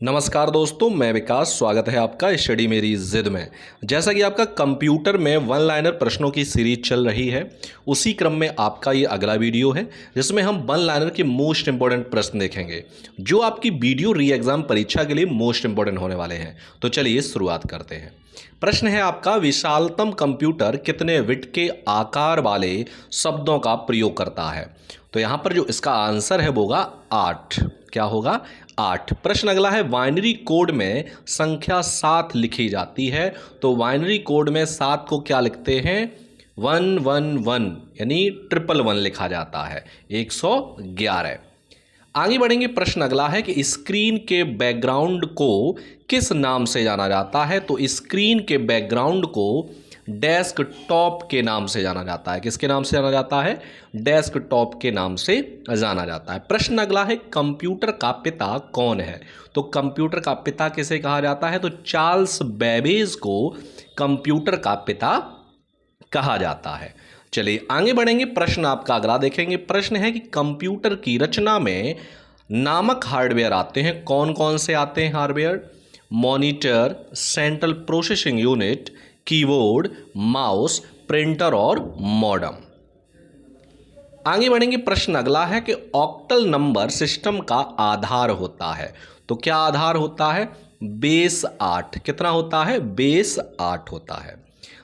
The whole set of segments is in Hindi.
नमस्कार दोस्तों, मैं विकास। स्वागत है आपका स्टडी मेरी जिद में। जैसा कि आपका कंप्यूटर में वन लाइनर प्रश्नों की सीरीज चल रही है, उसी क्रम में आपका ये अगला वीडियो है जिसमें हम वन लाइनर के मोस्ट इंपॉर्टेंट प्रश्न देखेंगे जो आपकी वीडियो री एग्जाम परीक्षा के लिए मोस्ट इंपॉर्टेंट होने वाले हैं। तो चलिए शुरुआत करते हैं। प्रश्न है आपका, विशालतम कंप्यूटर कितने बिट के आकार वाले शब्दों का प्रयोग करता है? तो यहाँ पर जो इसका आंसर है वो होगा 8। क्या होगा? 8। प्रश्न अगला है, बाइनरी कोड में संख्या 7 लिखी जाती है, तो बाइनरी कोड में 7 को क्या लिखते हैं? 111 यानी 111 लिखा जाता है, 111। आगे बढ़ेंगे। प्रश्न अगला है कि स्क्रीन के बैकग्राउंड को किस नाम से जाना जाता है? तो स्क्रीन के बैकग्राउंड को डेस्कटॉप के नाम से जाना जाता है। किसके नाम से जाना जाता है? डेस्कटॉप के नाम से जाना जाता है। प्रश्न अगला है, कंप्यूटर का पिता कौन है? तो कंप्यूटर का पिता किसे कहा जाता है? तो चार्ल्स बेबेज को कंप्यूटर का पिता कहा जाता है। चलिए आगे बढ़ेंगे। प्रश्न आपका अगला देखेंगे। प्रश्न है कि कंप्यूटर की रचना में नामक हार्डवेयर आते हैं। कौन कौन से आते हैं hardware? Monitor, central processing unit, keyboard, mouse, printer और मॉडेम। आगे बढ़ेंगे। प्रश्न अगला है कि ऑक्टल नंबर सिस्टम का आधार होता है। तो क्या आधार होता है? बेस 8। कितना होता है? बेस 8 होता है।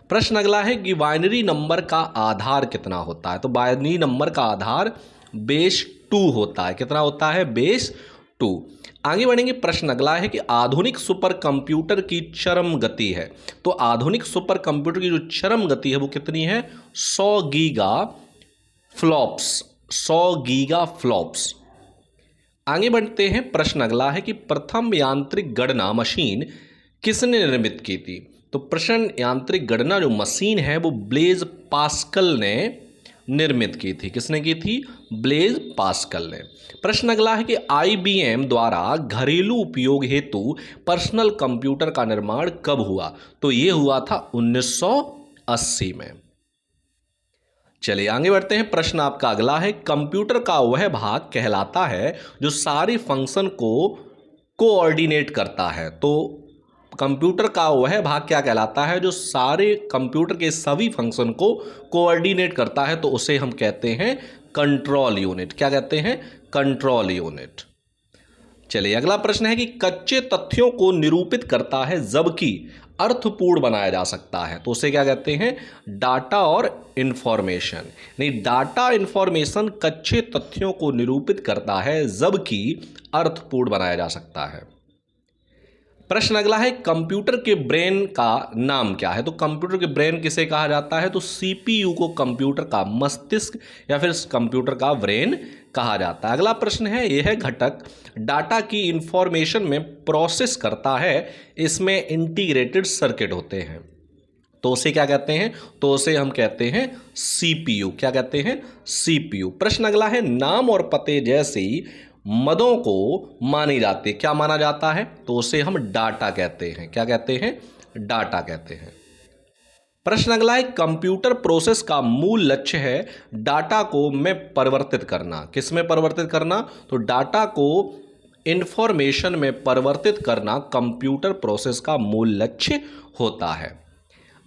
प्रश्न अगला है कि बाइनरी नंबर का आधार कितना होता है? तो बाइनरी नंबर का आधार बेस 2 होता है। कितना होता है? बेस 2। आगे बढ़ेंगे। प्रश्न अगला है कि आधुनिक सुपर कंप्यूटर की चरम गति है। तो आधुनिक सुपर कंप्यूटर की जो चरम गति है वो कितनी है? 100 गीगा फ्लॉप्स। 100 giga flops. आगे बढ़ते हैं। प्रश्न अगला है कि प्रथम यांत्रिक गणना मशीन किसने निर्मित की थी? तो प्रश्न यांत्रिक गणना जो मशीन है वो ब्लेज पास्कल ने निर्मित की थी। किसने की थी? ब्लेज पास्कल ने। प्रश्न अगला है कि IBM द्वारा घरेलू उपयोग हेतु पर्सनल कंप्यूटर का निर्माण कब हुआ? तो ये हुआ था 1980 में। चलिए आगे बढ़ते हैं। प्रश्न आपका अगला है, कंप्यूटर का वह भाग कहलाता है जो सारे फंक्शन को कोऑर्डिनेट करता है। तो कंप्यूटर का वह भाग क्या कहलाता है जो सारे कंप्यूटर के सभी फंक्शन को कोऑर्डिनेट करता है? तो उसे हम कहते हैं कंट्रोल यूनिट। क्या कहते हैं? Control unit. चलिए अगला प्रश्न है कि कच्चे तथ्यों को निरूपित करता है जबकि अर्थपूर्ण बनाया जा सकता है, तो उसे क्या कहते हैं? डाटा और इंफॉर्मेशन। नहीं, डाटा इंफॉर्मेशन कच्चे तथ्यों को निरूपित करता है जबकि अर्थपूर्ण बनाया जा सकता है। प्रश्न अगला है, कंप्यूटर के ब्रेन का नाम क्या है? तो कंप्यूटर के ब्रेन किसे कहा जाता है? तो CPU को कंप्यूटर का मस्तिष्क या फिर कंप्यूटर का ब्रेन कहा जाता है। अगला प्रश्न है, यह घटक डाटा की इंफॉर्मेशन में प्रोसेस करता है, इसमें इंटीग्रेटेड सर्किट होते हैं, तो उसे क्या कहते हैं? तो उसे हम कहते हैं CPU। क्या कहते हैं? CPU। प्रश्न अगला है, नाम और पते जैसी मदों को मानी जाती है, क्या माना जाता है? तो उसे हम डाटा कहते हैं। क्या कहते हैं? डाटा कहते हैं। प्रश्न अगला है, कंप्यूटर प्रोसेस का मूल लक्ष्य है डाटा को में परिवर्तित करना। किस में परिवर्तित करना? तो डाटा को इंफॉर्मेशन में परिवर्तित करना कंप्यूटर प्रोसेस का मूल लक्ष्य होता है।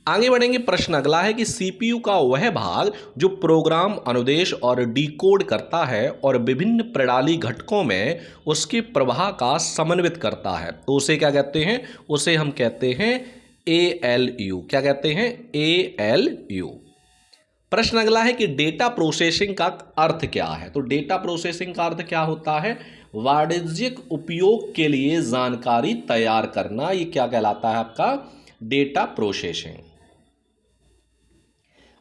आगे बढ़ेंगे। प्रश्न अगला है कि CPU का वह भाग जो प्रोग्राम अनुदेश और डिकोड करता है और विभिन्न प्रणाली घटकों में उसके प्रवाह का समन्वित करता है, तो उसे क्या कहते हैं? उसे हम कहते हैं ALU। क्या कहते हैं? ALU। प्रश्न अगला है कि डेटा प्रोसेसिंग का अर्थ क्या है? तो डेटा प्रोसेसिंग का अर्थ क्या होता है? वाणिज्यिक उपयोग के लिए जानकारी तैयार करना। ये क्या कहलाता है? आपका डेटा प्रोसेसिंग।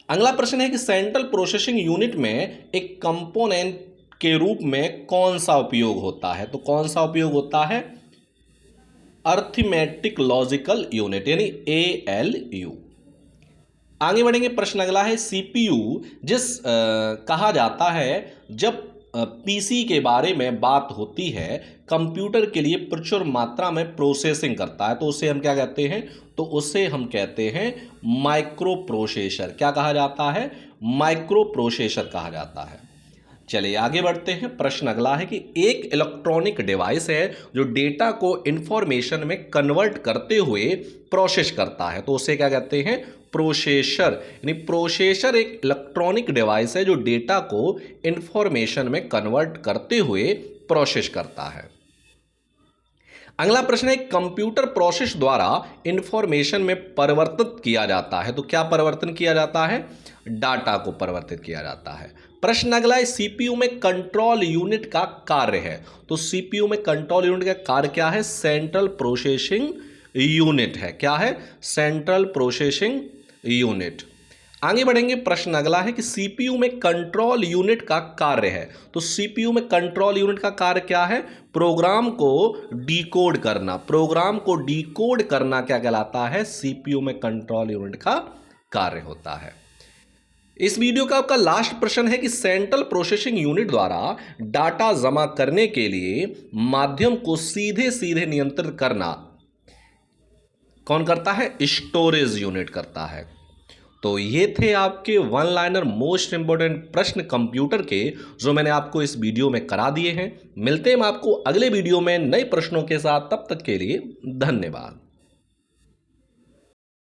अगला प्रश्न है कि सेंट्रल प्रोसेसिंग यूनिट में एक कंपोनेंट के रूप में कौन सा उपयोग होता है? तो कौन सा उपयोग होता है? अर्थमेटिक लॉजिकल यूनिट यानी ALU। आगे बढ़ेंगे। प्रश्न अगला है, CPU कहा जाता है जब PC के बारे में बात होती है, कंप्यूटर के लिए प्रचुर मात्रा में प्रोसेसिंग करता है, तो उसे हम क्या कहते हैं? तो उसे हम कहते हैं माइक्रो प्रोसेसर। क्या कहा जाता है? माइक्रो प्रोसेसर कहा जाता है। चलिए आगे बढ़ते हैं। प्रश्न अगला है कि एक इलेक्ट्रॉनिक डिवाइस है जो डेटा को इंफॉर्मेशन में कन्वर्ट करते हुए प्रोसेस करता है, तो उसे क्या कहते हैं? प्रोसेसर। यानी प्रोसेसर एक इलेक्ट्रॉनिक डिवाइस है जो डेटा को इंफॉर्मेशन में कन्वर्ट करते हुए प्रोसेस करता है। अगला प्रश्न है कंप्यूटर प्रोसेस द्वारा इंफॉर्मेशन में परिवर्तित किया जाता है, तो क्या परिवर्तन किया जाता है? डाटा को परिवर्तित किया जाता है। प्रश्न अगला है सीपीयू में कंट्रोल यूनिट का कार्य है, तो सीपीयू में कंट्रोल यूनिट का कार्य क्या है? सेंट्रल प्रोसेसिंग यूनिट है। क्या है? Central processing unit. आगे बढ़ेंगे। प्रश्न अगला है कि सीपीयू में कंट्रोल यूनिट का कार्य है, तो सीपीयू में कंट्रोल यूनिट का कार्य क्या है? प्रोग्राम को डिकोड करना। प्रोग्राम को डिकोड करना क्या कहलाता है? सीपीयू में कंट्रोल यूनिट का कार्य होता है। इस वीडियो का आपका लास्ट प्रश्न है कि सेंट्रल प्रोसेसिंग यूनिट द्वारा डाटा जमा करने के लिए माध्यम को सीधे सीधे नियंत्रित करना कौन करता है? स्टोरेज यूनिट करता है। तो ये थे आपके वन लाइनर मोस्ट इंपोर्टेंट प्रश्न कंप्यूटर के, जो मैंने आपको इस वीडियो में करा दिए हैं। मिलते हैं हम आपको अगले वीडियो में नए प्रश्नों के साथ, तब तक के लिए धन्यवाद।